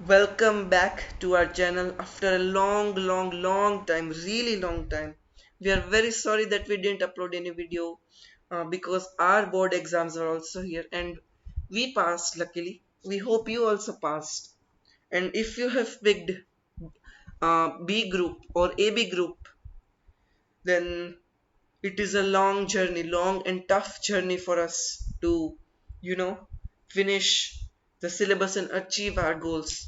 Welcome back to our channel after a long time, really long time. We are very sorry that we didn't upload any video because our board exams are also here and we passed luckily. We hope you also passed. And if you have picked B group or AB group, then it is a long journey, long and tough journey for us to, you know, finish the syllabus and achieve our goals.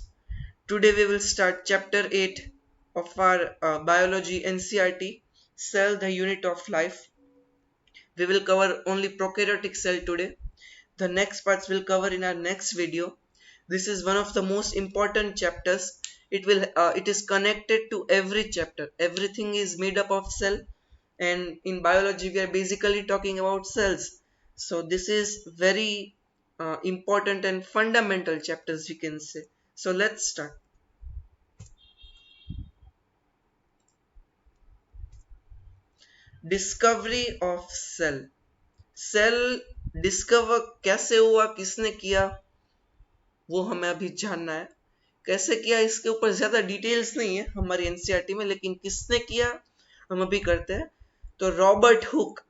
Today we will start chapter 8 of our biology NCRT, Cell the Unit of Life. We will cover only prokaryotic cell today. The next parts will cover in our next video. This is one of the most important chapters. It is connected to every chapter. Everything is made up of cell, and in biology we are basically talking about cells. So this is very important and fundamental chapters we can say. So let's start. Discovery of cell cell discover कैसे हुआ, किसने किया, वो हमें अभी जानना है। कैसे किया इसके ऊपर ज्यादा डिटेल्स नहीं है हमारी एनसीईआरटी में, लेकिन किसने किया हम अभी करते हैं। तो Robert Hooke,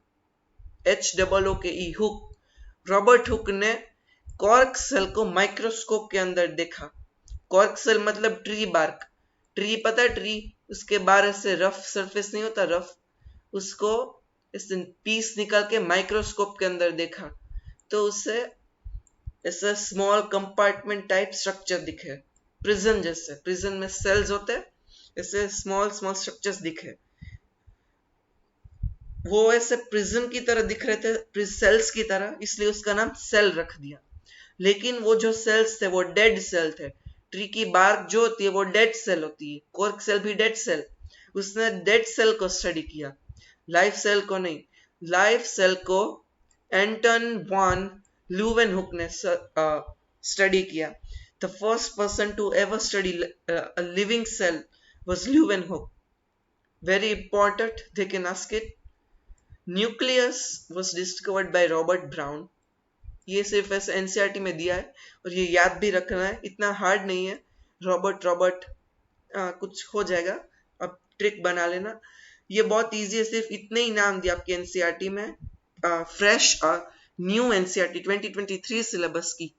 HOOKE hook, Robert Hooke ने कॉर्क सेल को माइक्रोस्कोप के अंदर देखा। कॉर्क सेल मतलब ट्री बार्क, ट्री पता है, ट्री उसके बाहर से रफ सरफेस नहीं होता, रफ, उसको इस पीस निकाल के माइक्रोस्कोप के अंदर देखा तो उसे ऐसा स्मॉल कंपार्टमेंट टाइप स्ट्रक्चर दिखे, प्रिजन जैसे। प्रिजन में सेल्स होते हैं, ऐसे स्मॉल स्मॉल स्ट्रक्चर्स दिखे। वो ऐसे प्रिजन की तरह दिख रहे थे, सेल्स की तरह, इसलिए उसका नाम सेल रख दिया। लेकिन वो जो सेल्स थे वो डेड सेल थे। ट्री की बार्क जो होती है वो डेड सेल होती है, कॉर्क सेल भी डेड सेल। उसने डेड सेल को स्टडी किया, लाइफ सेल को नहीं। लाइफ सेल को एंटन वॉन ल्यूवेनहुक ने स्टडी किया। The first person to ever study a living cell was Leeuwenhoek. Very important, they can ask it. Nucleus was discovered by Robert Brown. ये सिर्फ ऐसे NCERT में दिया है और ये याद भी रखना है, इतना हार्ड नहीं है। रॉबर्ट रॉबर्ट कुछ हो जाएगा, अब ट्रिक बना लेना। ये बहुत इजी है, सिर्फ इतने ही नाम दिया आपके एनसीईआरटी में, फ्रेश न्यू एनसीईआरटी 2023 सिलेबस की।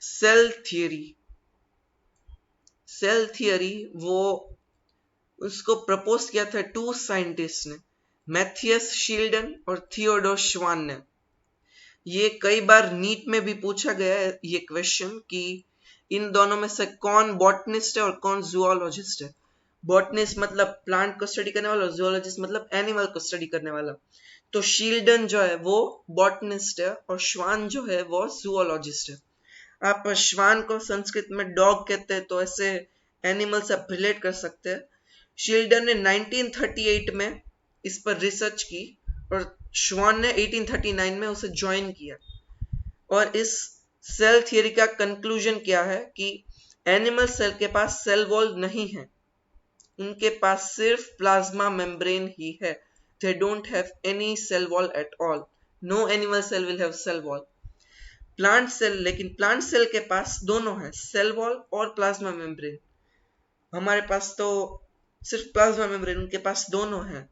सेल थियरी, सेल थियरी वो उसको प्रपोज किया था टू साइंटिस्ट ने, मैथियस शील्डन और थियोडोर श्वान ने। ये कई बार नीट में भी पूछा गया है ये क्वेश्चन कि इन दोनों में से कौन बॉटनिस्ट है और कौन जूलॉजिस्ट है। बॉटनिस्ट मतलब प्लांट को स्टडी करने वाला, जूलॉजिस्ट मतलब एनिमल को स्टडी करने वाला। तो शील्डन जो है वो बॉटनिस्ट है और श्वान जो है वो जूलॉजिस्ट है। आप श्वान को संस्कृत में डॉग कहते हैं, तो ऐसे एनिमल से आप रिलेट कर सकते हैं। शील्डन ने 1938 में इस पर रिसर्च की और श्वान ने 1839 में उसे ज्वाइन किया। और इस सेल थियरी का कंक्लूजन क्या है कि एनिमल सेल के पास सेल वॉल नहीं है, उनके पास सिर्फ प्लाज्मा मेम्ब्रेन ही है। They don't have any cell wall at all. No animal cell will have cell wall. Plant cell, लेकिन प्लांट सेल के पास दोनों है, सेल वॉल और प्लाज्मा मेम्ब्रेन। हमारे पास तो सिर्फ प्लाज्मा मेम्ब्रेन, उनके पास दोनों है।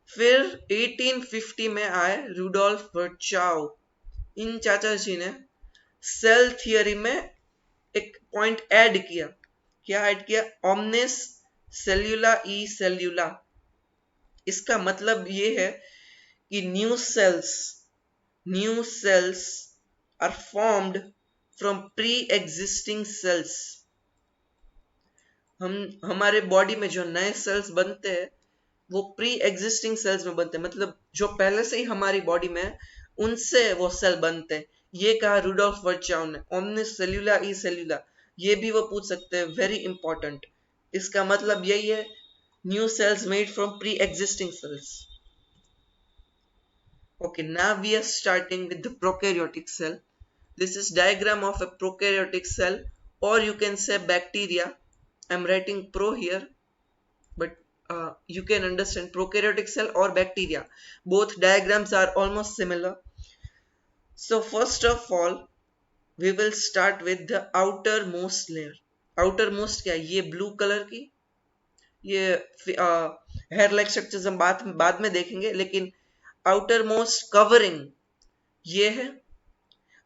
फिर 1850 में आए रूडोल्फ वर्चाउ। इन चाचा जी ने सेल थियरी में एक पॉइंट ऐड किया। क्या ऐड किया? Omnis cellula e cellula. इसका मतलब ये है कि new cells are formed from pre existing cells. हमारे बॉडी में जो नए सेल्स बनते हैं वो प्री एग्जिस्टिंग सेल्स में बनते हैं, मतलब जो पहले से ही हमारी बॉडी में है उनसे वो सेल बनते हैं। ये कहा रूडोल्फ वर्चाउ ने, ओमनिस सेल्यूला ई सेल्यूला। ये भी वो पूछ सकते हैं, वेरी इंपॉर्टेंट। इसका मतलब यही है, new sales made from pre existing sales. Okay, now we are starting with the prokaryotic cell. This is diagram of a prokaryotic cell, or you can say bacteria. I'm writing pro here, but you can understand prokaryotic cell or bacteria. Both diagrams are almost similar. So first of all, we will start with the outermost layer. Outermost क्या है? ये blue colour की, ये hair like structures हम बाद में देखेंगे, लेकिन आउटर मोस्ट कवरिंग ये है.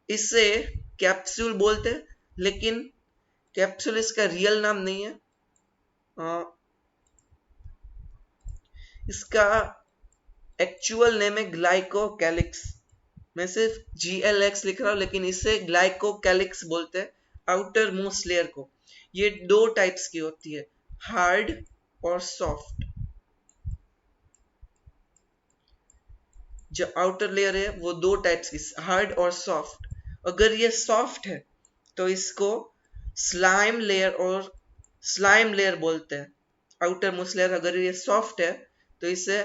इसे कैप्सूल बोलते हैं, लेकिन कैप्सूल इसका रियल नाम नहीं है. अ, इसका एक्चुअल नेम है ग्लाइकोकैलिक्स. मैं सिर्फ GLX लिख रहा हूं, लेकिन इसे ग्लाइकोकैलिक्स बोलते हैं आउटर मोस्ट लेयर को. ये दो टाइप्स की होती है, हार्ड और सॉफ्ट. जो आउटर लेयर है वो दो टाइप्स की, हार्ड और सॉफ्ट. अगर ये सॉफ्ट है तो इसको स्लाइम लेयर बोलते हैं. आउटर मोस्ट लेयर अगर ये सॉफ्ट है तो इसे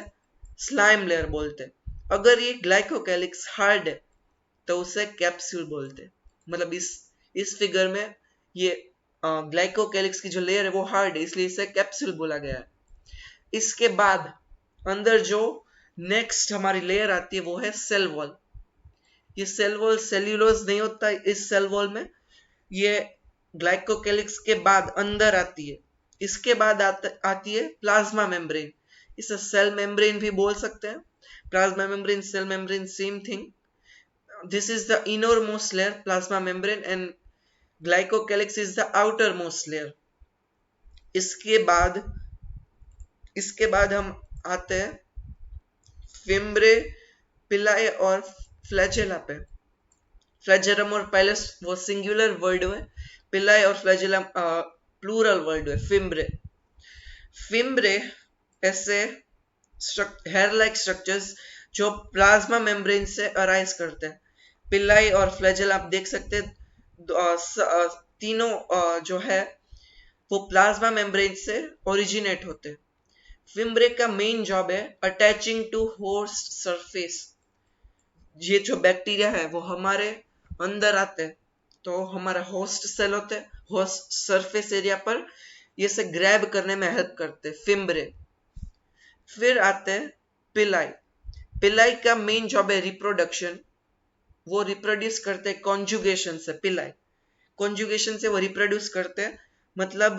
स्लाइम लेयर बोलते हैं. अगर ये ग्लाइकोकैलिक्स हार्ड है तो उसे कैप्सूल बोलते हैं. मतलब इस फिगर में ये ग्लाइकोकैलिक्स की जो लेयर है वो हार्ड है, इसलिए इसे कैप्सूल बोला गया है. इसके बाद अंदर जो नेक्स्ट हमारी लेयर आती है वो है सेल वॉल. ये सेल वॉल सेल्यूलोज नहीं होता इस सेल वॉल में, ये ग्लाइकोकैलिक्स के बाद अंदर आती है. इसके बाद आती है प्लाज्मा मेम्ब्रेन. इसे सेल मेम्ब्रेन भी बोल सकते हैं. Plasma membrane, cell membrane, same thing. This is the innermost layer, plasma membrane, and glycocalyx is the outermost layer. इसके बाद हम आते हैं फिम्ब्रे, पिलाई और फ्लैजेला पे. फ्लैजेलम और पाइलस वो सिंगुलर वर्ड है, पिलाई और फ्लैजेलम प्लूरल वर्ड है. फिम्ब्रे ऐसे हेयर लाइक स्ट्रक्चर्स जो प्लाज्मा मेम्ब्रेन से अराइज करते हैं. पिलाई और फ्लैजेला आप देख सकते हैं, तीनों जो है वो प्लाज्मा मेम्ब्रेन से ओरिजिनेट होते हैं. फिम्ब्रे का मेन जॉब है अटैचिंग टू होस्ट सरफेस. ये जो बैक्टीरिया है वो हमारे अंदर आते हैं, तो हमारा होस्ट सेल होते हैं, होस्ट सरफेस एरिया पर ये से ग्रैब करने में हेल्प करते हैं फिम्ब्रे. फिर आते हैं पिलाई. पिलाई का मेन जॉब है रिप्रोडक्शन. वो रिप्रोड्यूस करते हैं कॉन्जुगेशन से. पिलाई कॉन्जुगेशन से वो रिप्रोड्यूस करते हैं. मतलब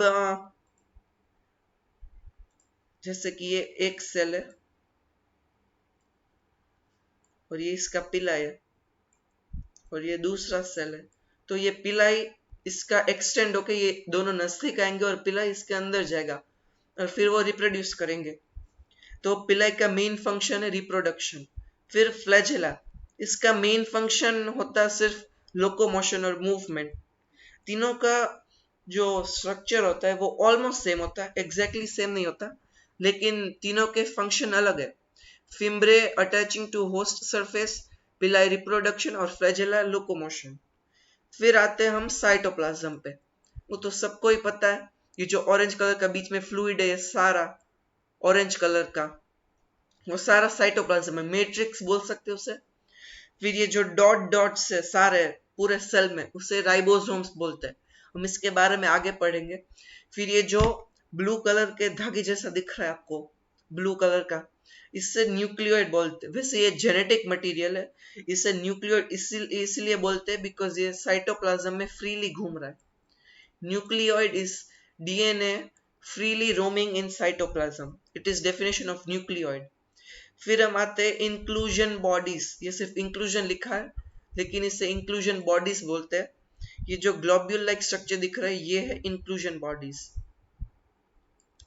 जैसे कि ये एक सेल है और ये इसका पिलाई है, और ये दूसरा सेल है, तो ये पिलाई इसका एक्सटेंड होके ये दोनों नजदीक आएंगे और पिलाई इसके अंदर जाएगा और फिर वो रिप्रोड्यूस करेंगे. तो पिलाई का मेन फंक्शन है रिप्रोडक्शन. फिर फ्लैजेला, इसका मेन फंक्शन होता है सिर्फ लोकोमोशन और मूवमेंट. तीनों का जो स्ट्रक्चर होता है वो ऑलमोस्ट सेम होता है, एग्जैक्टली सेम नहीं होता, लेकिन तीनों के फंक्शन अलग है. Fimbriae attaching to host surface, pili reproduction और फ्लैजेला लोकोमोशन. फिर आते हैं हम साइटोप्लाज्म पे. वो तो सबको ही पता है, ये जो ऑरेंज कलर का बीच में फ्लूइड है, ये सारा ऑरेंज कलर का वो सारा साइटोप्लाज्म है, मैट्रिक्स बोल सकते हो उसे. फिर ये जो डॉट डॉट से सारे पूरे सेल में, उसे राइबोसोम्स बोलते हैं. हम इसके बारे में आगे पढ़ेंगे. फिर ये जो ब्लू कलर के धागे जैसा दिख रहा है आपको, ब्लू कलर का, इससे न्यूक्लियोइड बोलते हैं. वैसे ये जेनेटिक मटेरियल है, इसे न्यूक्लियोइड इसलिए बोलते हैं बिकॉज ये साइटोप्लाज्म में फ्रीली घूम रहा है. Nucleoid is DNA freely roaming in cytoplasm. It is definition of nucleoid. फिर हम आते हैं इंक्लूजन बॉडीज. ये सिर्फ इंक्लूजन लिखा है, लेकिन इसे इंक्लूजन बॉडीज बोलते हैं. ये जो ग्लोब्यूल लाइक स्ट्रक्चर दिख रहा है ये है इंक्लूजन बॉडीज.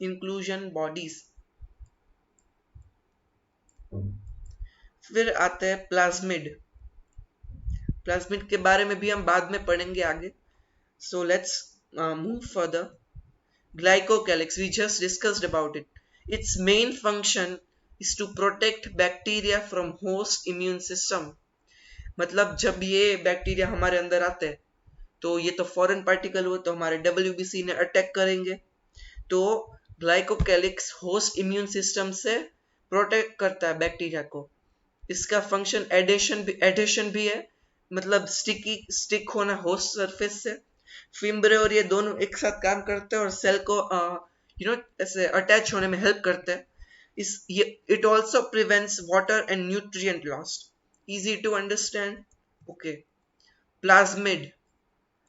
Inclusion bodies. फिर आते हैं प्लाज्मिड. प्लाज्मिड के बारे में भी हम बाद में पढ़ेंगे आगे. So let's move further. Glycocalyx, we just discussed about it. Its main function is to protect bacteria from host immune system. मतलब जब ये बैक्टीरिया हमारे अंदर आते हैं तो ये तो फॉरेन पार्टिकल हुए, तो हमारे WBC ने अटैक करेंगे. तो ग्लाइकोकैलिक्स होस्ट इम्यून सिस्टम से प्रोटेक्ट करता है बैक्टीरिया को. इसका फंक्शन एडेशन भी है, मतलब स्टिक होना होस्ट सरफेस से. फिम्ब्रे और ये दोनों एक साथ काम करते हैं और सेल को ऐसे अटैच होने में हेल्प करते हैं. It also prevents water and nutrient loss. Easy to understand. Okay. Plasmid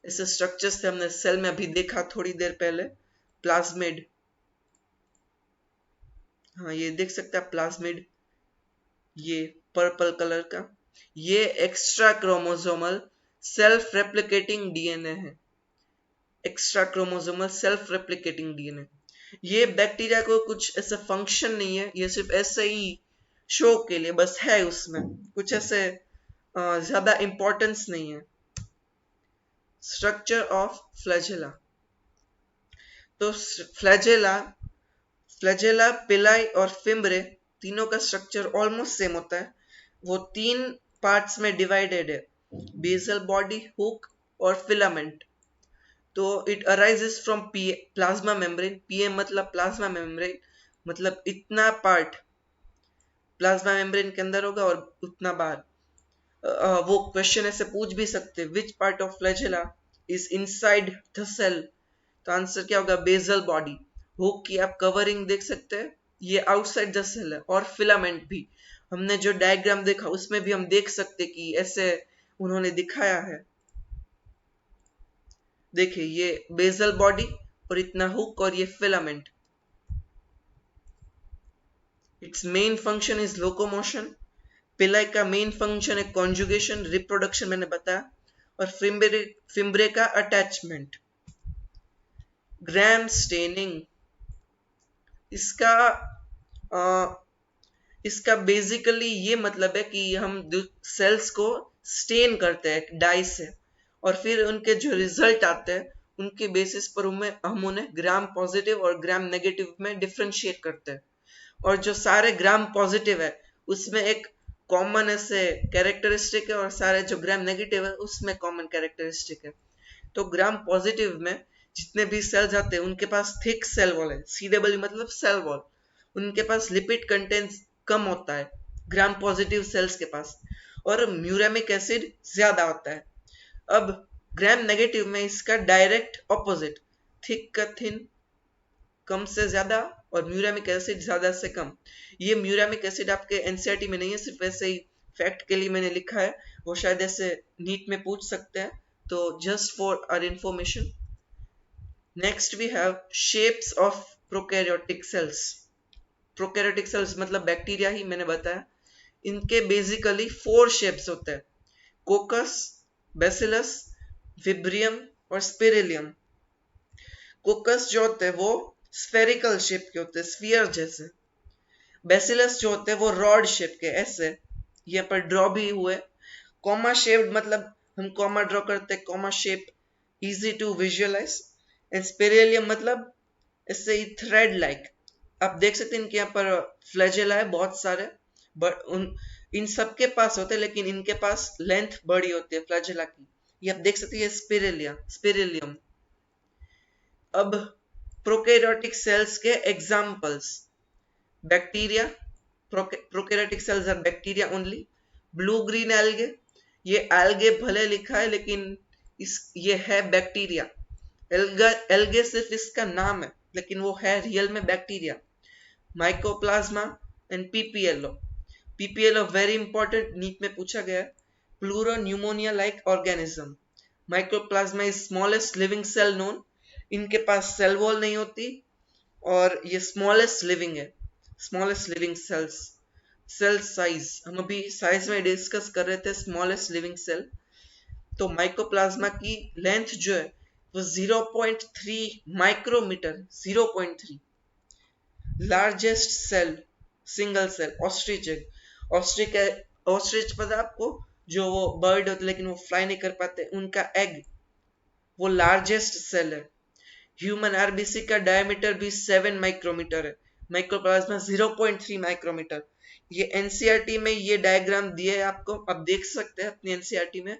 ऐसे स्ट्रक्चर्स थे, हमने सेल में अभी देखा थोड़ी देर पहले, प्लाज्मिड। हाँ, ये देख सकते हैं प्लाज्मिड, ये पर्पल कलर का, ये extra chromosomal self replicating DNA है। Extra chromosomal self replicating DNA. ये बैक्टीरिया को कुछ ऐसा फंक्शन नहीं है, ये सिर्फ ऐसे ही शो के लिए बस है, उसमें कुछ ऐसे ज्यादा इंपॉर्टेंस नहीं है। Structure of flagella. तो फ्लैजेला फ्लैजेला, पिलाई और फिम्ब्रे तीनों का स्ट्रक्चर ऑलमोस्ट सेम होता है। वो 3 पार्ट्स में डिवाइडेड है, बेसल बॉडी, हुक और फिलामेंट। तो it arises from plasma membrane. PM मतलब प्लाज्मा मेम्ब्रेन, मतलब इतना पार्ट प्लाज्मा मेम्ब्रेन के अंदर होगा और उतना बाहर। वो क्वेश्चन ऐसे पूछ भी सकते, which part of flagella is inside the cell. तो आंसर क्या होगा, बेसल बॉडी। हुक की आप कवरिंग देख सकते हैं, ये आउटसाइड द सेल है। और फिलामेंट भी, हमने जो डायग्राम देखा उसमें भी हम देख सकते कि ऐसे उन्होंने दिखाया है। देखिए, ये बेसल बॉडी और इतना हुक और ये filament. It's main function is locomotion. पिलाई का मेन फंक्शन है कॉन्जुगेशन, रिप्रोडक्शन मैंने बताया। और फिम्ब्रे का अटैचमेंट। ग्राम स्टेनिंग, इसका इसका बेसिकली ये मतलब है कि हम सेल्स को स्टेन करते हैं डाई से, और फिर उनके जो रिजल्ट आते हैं उनके बेसिस पर हम उन्हें ग्राम पॉजिटिव और ग्राम नेगेटिव में डिफ्रेंशिएट करते हैं। और जो सारे ग्राम पॉजिटिव है उसमें एक कॉमन ऐसे कैरेक्टरिस्टिक है, और सारे जो ग्राम नेगेटिव है उसमें कॉमन कैरेक्टरिस्टिक है। तो ग्राम पॉजिटिव में जितने भी सेल्स आते हैं उनके पास थिक सेल वॉल है, CW मतलब सेल वॉल। उनके पास लिपिड कंटेंट कम होता है ग्राम पॉजिटिव सेल्स के पास, और म्यूरेमिक एसिड ज्यादा होता है। अब ग्राम नेगेटिव में इसका डायरेक्ट ऑपोजिट, थिक का थिन, कम से ज्यादा, और म्यूरेमिक एसिड ज्यादा से कम। ये म्यूरेमिक एसिड आपके एनसीईआरटी में नहीं है, सिर्फ ऐसे ही फैक्ट के लिए मैंने लिखा है, वो शायद ऐसे नीट में पूछ सकते हैं, तो just for our information. Next we have shapes of prokaryotic cells. Prokaryotic cells मतलब बैक्टीरिया ही, मैंने बताया। इनके बेसिकली 4 शेप्स होते हैं, कोकस, बेसिलस, विब्रियम और स्पिरिलियम। कोकस जो होते हैं वो स्फेरिकल शेप के होते हैं, स्फीयर जैसे। बेसिलस जो होते हैं वो रॉड शेप के, ऐसे यहाँ पर ड्रॉ भी हुए। कॉमा शेप्ड मतलब हम कॉमा ड्रॉ करते हैं, comma shape, easy to visualise. And spirillum मतलब ऐसे ही थ्रेड लाइक। आप देख सकते हैं इनके यहाँ पर फ्लैजेला है बहुत सारे, बट इन सबके पास होते हैं, लेकिन इनके पास लेंथ बड़ी होती है फ्लैजेला की। ये आप देख सकते हैं, स्पिरिलियम। अब प्रोकैरियोटिक सेल्स के examples. Bacteria, prokaryotic cells are bacteria only. Blue green algae, ये एल्गे भले लिखा है लेकिन ये है बैक्टीरिया। एल्गे सिर्फ इसका नाम है, लेकिन वो है रियल में bacteria. Mycoplasma and PPLO. PPLO very important, NEET में पूछा गया है। Pleuropneumonia like organism. Mycoplasma is smallest living cell known. इनके पास सेल वॉल नहीं होती, और ये स्मॉलेस्ट लिविंग है, smallest living cells. Cell size हम अभी साइज में डिस्कस कर रहे थे, स्मॉलेस्ट लिविंग सेल। तो माइकोप्लाज्मा की लेंथ जो है वो 0.3 micrometer, 0.3। Largest cell, single cell, ostrich egg. Ostrich पता आपको, जो वो बर्ड होते लेकिन वो फ्लाई नहीं कर पाते, उनका एग वो लार्जेस्ट सेल है। ह्यूमन आरबीसी का डायमीटर भी 7 माइक्रोमीटर है, माइक्रोप्लाज्मा 0.3 माइक्रोमीटर। ये एनसीईआरटी में ये डायग्राम दिए है आपको, आप देख सकते हैं अपनी एनसीईआरटी में।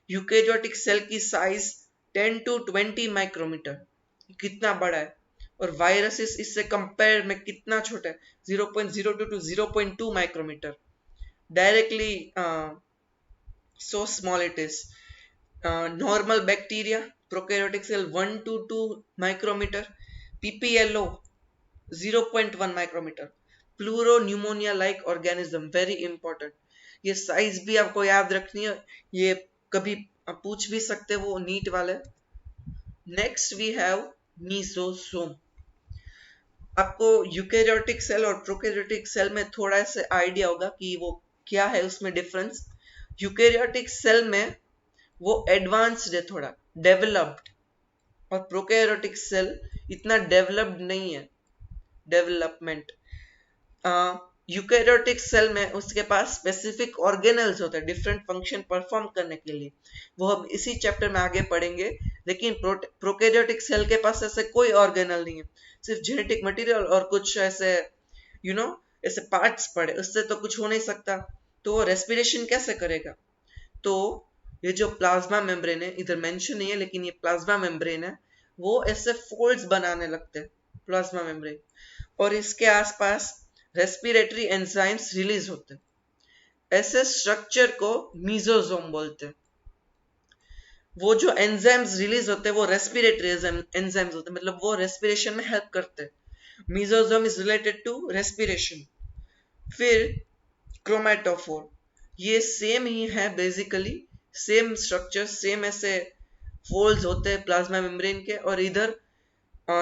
यूकेरियोटिक सेल की साइज 10 to 20 माइक्रोमीटर, कितना बड़ा है। और वायरस इससे कंपेयर में कितना छोटा है, 0.02 to 0.2 micrometer. Directly so small it is. Normal bacteria, prokaryotic cell 1 to 2 micrometer. PPLO 0.1 micrometer. Pleuropneumonia like organism, very important. ये साइज भी आपको याद रखनी है, ये कभी आप पूछ भी सकते वो नीट वाले। Next we have mesosome. आपको यूकेरियोटिक सेल और प्रोकैरियोटिक सेल में थोड़ा सा आइडिया होगा कि वो क्या है, उसमें डिफरेंस। यूकेरियोटिक सेल में वो एडवांस्ड है, थोड़ा डेवलप्ड, और प्रोकैरियोटिक सेल इतना डेवलप्ड नहीं है, डेवलपमेंट। यूकेरियोटिक सेल में उसके पास स्पेसिफिक ऑर्गेनल्स होते हैं डिफरेंट फंक्शन परफॉर्म करने के लिए, वो हम इसी चैप्टर में आगे पढ़ेंगे। लेकिन प्रोकैरियोटिक सेल के पास ऐसे कोई ऑर्गेनल नहीं है, सिर्फ जेनेटिक मटेरियल और कुछ ऐसे ऐसे पार्ट्स पड़े, उससे तो कुछ हो नहीं सकता। तो वो रेस्पिरेशन कैसे करेगा? तो ये जो प्लाज्मा मेम्ब्रेन है, इधर मेंशन नहीं है लेकिन ये प्लाज्मा मेम्ब्रेन है, वो ऐसे फोल्ड्स बनाने लगते हैं प्लाज्मा मेम्ब्रेन, और इसके आसपास रेस्पिरेटरी एंजाइम्स रिलीज होते हैं। ऐसे स्ट्रक्चर को मीजोसोम बोलते हैं। वो जो एंजाइम्स रिलीज होते हैं वो रेस्पिरेटरी एंजाइम्स होते हैं, मतलब वो रेस्पिरेशन में हेल्प करते हैं। Mesosome is related to respiration. फिर क्रोमेटोफोर, ये सेम ही है बेसिकली, सेम स्ट्रक्चर, सेम ऐसे फोल्ड्स होते हैं प्लाज्मा मेम्ब्रेन के, और इधर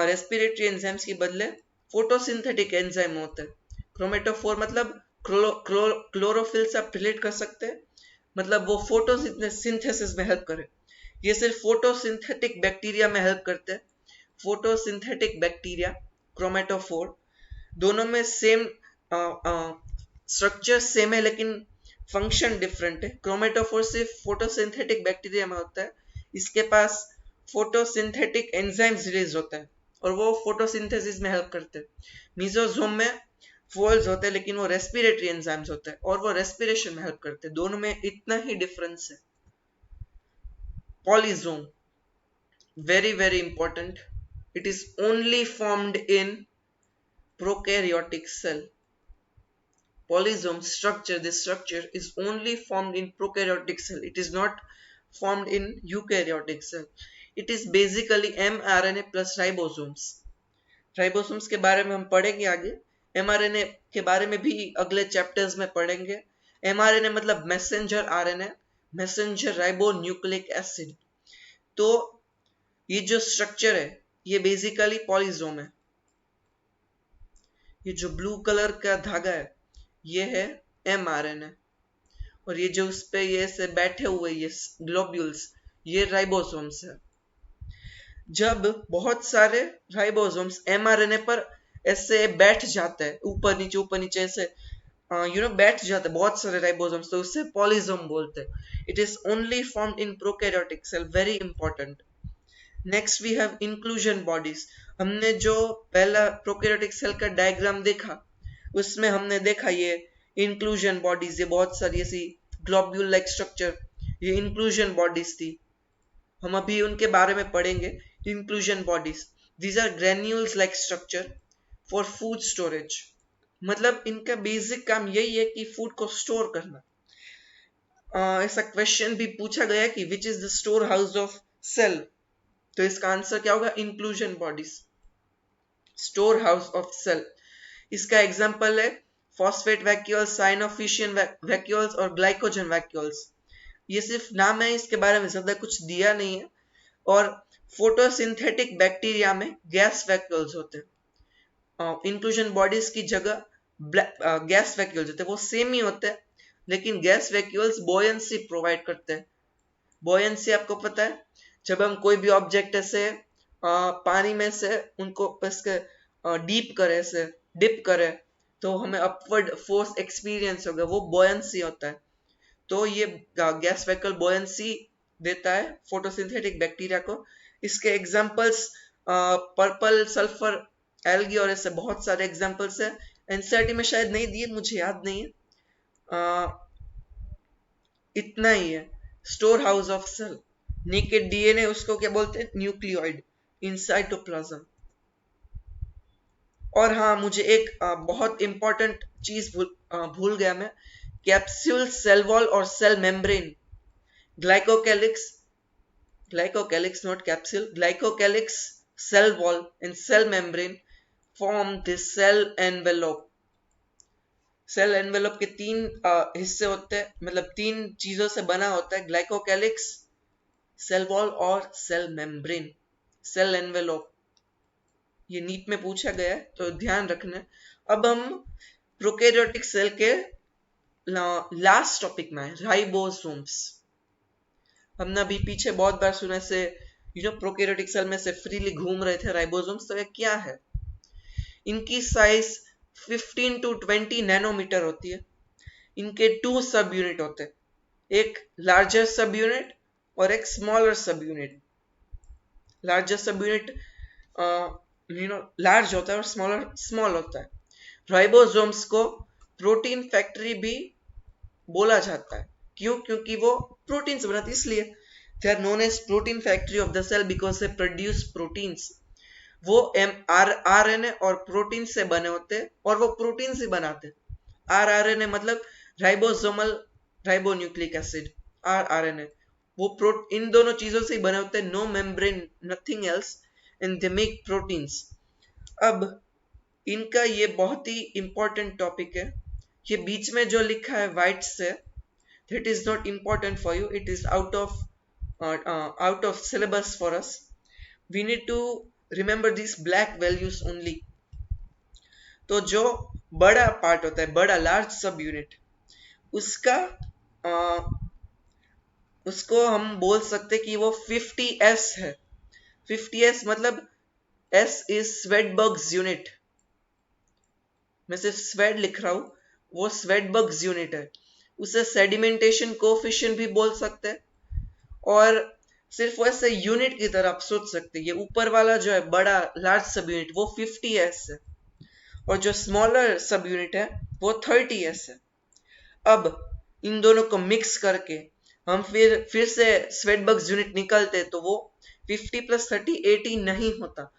रेस्पिरेटरी एंजाइम्स के बदले फोटोसिंथेटिक एंजाइम होते हैं। क्रोमेटोफोर मतलब क्लोरोफिल से आप रिलेट कर सकते हैं, मतलब वो फोटोसिंथेसिस में हेल्प करे। ये सिर्फ फोटोसिंथेटिक बैक्टीरिया में हेल्प करते हैं। फोटोसिंथेटिक बैक्टीरिया, क्रोमेटोफोर, दोनों में सेम स्ट्रक्चर सेम है लेकिन फंक्शन डिफरेंट है। क्रोमेटोफोर सिर्फ फोटोसिंथेटिक बैक्टीरिया में होता है, इसके पास फोटोसिंथेटिक एंजाइम्स रिलीज होता है और वो फोटोसिंथेसिस में हेल्प करते हैं। मीजोसोम में फोल्ड्स होते हैं लेकिन वो रेस्पिरेटरी एंजाइम्स होते हैं और वो रेस्पिरेशन में हेल्प करते हैं। दोनों में इतना ही डिफरेंस है। पॉलीजोम, very very important, it is only formed in prokaryotic cell. Polysome structure, this structure is only formed in prokaryotic cell, it is not formed in eukaryotic cell. It is basically mRNA plus ribosomes. Ribosomes के बारे में हम पढ़ेंगे आगे, mRNA के बारे में भी अगले चैप्टर्स में पढ़ेंगे। mRNA मतलब messenger RNA, messenger ribo nucleic acid. तो ये जो स्ट्रक्चर है ये बेसिकली पॉलीजोम है। ये जो ब्लू कलर का धागा है ये है mRNA, और ये जो उस पे ये से बैठे हुए ये ग्लोब्यूल्स ये राइबोसोम्स है। जब बहुत सारे राइबोसोम्स mRNA पर ऐसे बैठ जाते हैं, ऊपर नीचे ऐसे बैठ जाते हैं बहुत सारे राइबोसोम्स, तो उससे पॉलीजोम बोलते हैं। It is only formed in prokaryotic cell, very important. Next we have inclusion bodies. हमने जो पहला प्रोकैरियोटिक सेल का डायग्राम देखा उसमें हमने देखा ये इंक्लूजन बॉडीज, ये बहुत सारी ऐसी ग्लोब्यूल लाइक स्ट्रक्चर, ये इंक्लूजन बॉडीज थी। हम अभी उनके बारे में पढ़ेंगे। Inclusion bodies, these are granules like structure for food storage, मतलब इनका बेसिक काम यही है कि फूड को स्टोर करना। ऐसा क्वेश्चन भी पूछा गया कि which is the store house of cell, तो इसका आंसर क्या होगा? Inclusion bodies, store house of cell. इसका एग्जांपल है फॉस्फेट वैक्यूल्स, साइनोफिशियन वैक्यूल्स और ग्लाइकोजन वैक्यूल्स। ये सिर्फ नाम है, इसके बारे में ज्यादा कुछ दिया नहीं है। और फोटोसिंथेटिक बैक्टीरिया में गैस वैक्यूल्स होते हैं। इंक्लूजन बॉडीज की जगह गैस वैक्यूल्स होते हैं, वो सेम ही होते हैं लेकिन गैस वैक्यूल्स बॉयंसी प्रोवाइड करते हैं। बॉयंसी आपको पता है, जब हम कोई भी ऑब्जेक्ट ऐसे पानी में से उनको डीप करे, से डिप करे, तो हमें अपवर्ड फोर्स एक्सपीरियंस होगा, वो बॉयंसी होता है। तो ये गैस वैक्यूल बॉयंसी देता है फोटोसिंथेटिक बैक्टीरिया को। इसके एग्जांपल्स पर्पल सल्फर एल्गी और ऐसे बहुत सारे एग्जांपल्स है। एनसीईआरटी में शायद नहीं दिए, मुझे याद नहीं है। इतना ही है। Store house of cell, naked DNA उसको क्या बोलते हैं? Nucleoid in cytoplasm. और हाँ, मुझे एक बहुत इंपॉर्टेंट चीज भूल गया मैं, कैप्सूल, सेल वॉल और cell membrane. Glycocalyx not capsule, glycocalyx, cell wall and cell membrane form the cell envelope. Cell envelope के तीन हिस्से होते हैं, मतलब तीन चीजों से बना होता है, ग्लाइकोकैलिक्स, सेल वॉल और सेल मेम्ब्रेन, सेल एनवेलोप, ये नीट में पूछा गया है तो ध्यान रखना। अब हम प्रोकैरियोटिक सेल के लास्ट टॉपिक में है, राइबोसोम्स। हमने अभी पीछे बहुत बार सुना से प्रोकैरियोटिक सेल में से फ्रीली घूम रहे थे राइबोसोम्स, तो ये क्या है? इनकी साइज 15 to 20 नैनोमीटर होती है। इनके 2 सब यूनिट होते हैं, एक लार्जर सब यूनिट और एक स्मॉलर सब यूनिट। लार्जर सब यूनिट लार्ज होता है और स्मॉलर स्मॉल होता है। राइबोसोम्स को प्रोटीन फैक्ट्री भी बोला जाता है। क्यों? क्योंकि वो प्रोटीन्स बनाती, इसलिए they are known as protein factory of the cell because they produce proteins. वो आरएनए और प्रोटीन से बने होते हैं और वो प्रोटीन से बनाते। आरएनए मतलब राइबोसोमल राइबोन्यूक्लिक एसिड, आरएनए वो इन दोनों चीजों से ही बने होते हैं, no membrane, nothing else, and they make proteins. अब इनका ये बहुत ही इंपॉर्टेंट टॉपिक है। ये बीच में जो लिखा है व्हाइट से, that is not important for you, it is out of syllabus for us. We need to remember these black values only. तो जो बड़ा पार्ट होता है, बड़ा लार्ज सब यूनिट, उसका उसको हम बोल सकते कि वो 50s है। 50s मतलब S is Swedberg's unit। मैं सिर्फ स्वेड लिख रहा हूं, वो स्वेडबर्ग्स यूनिट है। उसे सेडिमेंटेशन कोफिशिएंट भी बोल सकते हैं और सिर्फ वैसे यूनिट की तरह आप सोच सकते हैं। ये ऊपर वाला जो है बड़ा लार्ज सब यूनिट वो 50s है और जो स्मॉलर सब यूनिट है वो 30s है। अब इन दोनों को मिक्स करके हम फिर से स्वेडबर्ग्स यूनिट निकालते तो वो 50 + 30 80 नहीं होता।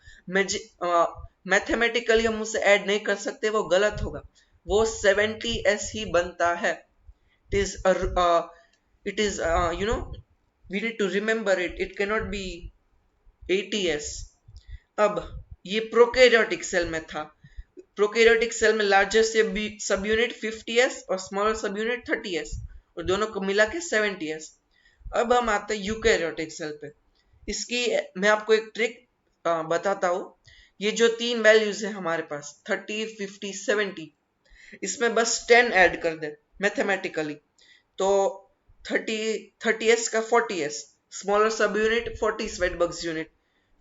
मैथमेटिकली हम उसे ऐड नहीं कर सकते, वो गलत होगा। वो 70s ही बनता है। it is we need to remember it cannot be 80s। अब ये प्रोकैरियोटिक सेल में था। प्रोकैरियोटिक सेल में लार्जर सब यूनिट 50s और स्मॉलर सब यूनिट 30s और दोनों को मिला के 70s। अब हम आते हैं यूकैरियोटिक सेल पे। इसकी मैं आपको एक ट्रिक बताता हूं। ये जो 3 वैल्यूज है हमारे पास 30, 50, 70, इसमें बस 10 ऐड कर दे मैथमेटिकली तो 30s का 40s, स्मॉलर सब यूनिट 40 स्वेडबर्ग्स यूनिट,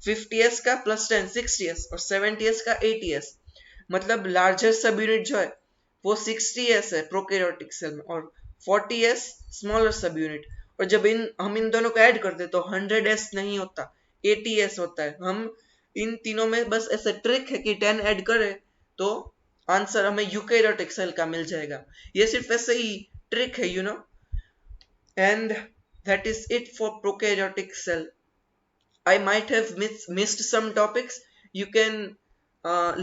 50s का +10 60s और 70s का 80s। मतलब लार्जर सब यूनिट जो है वो 60s है प्रोकैरियोटिक सेल में और 40s स्मॉलर सब यूनिट। और जब हम इन दोनों को ऐड करते तो 100s नहीं होता, 80s होता है। हम इन तीनों में बस ऐसा ट्रिक है कि 10 ऐड करें तो आंसर हमें यूकैरियोटिक सेल का मिल जाएगा। ये सिर्फ ऐसे ही ट्रिक है and that is it for prokaryotic cell. I might have missed some topics. You can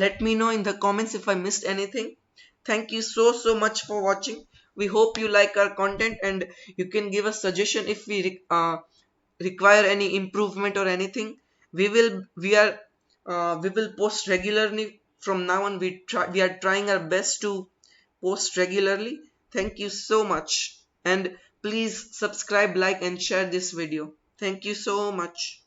let me know in the comments if I missed anything. Thank you so much for watching. We hope you like our content and you can give us suggestion if we require any improvement or anything. We will post regularly from now on. We are trying our best to post regularly. Thank you so much and please subscribe, like and share this video. Thank you so much.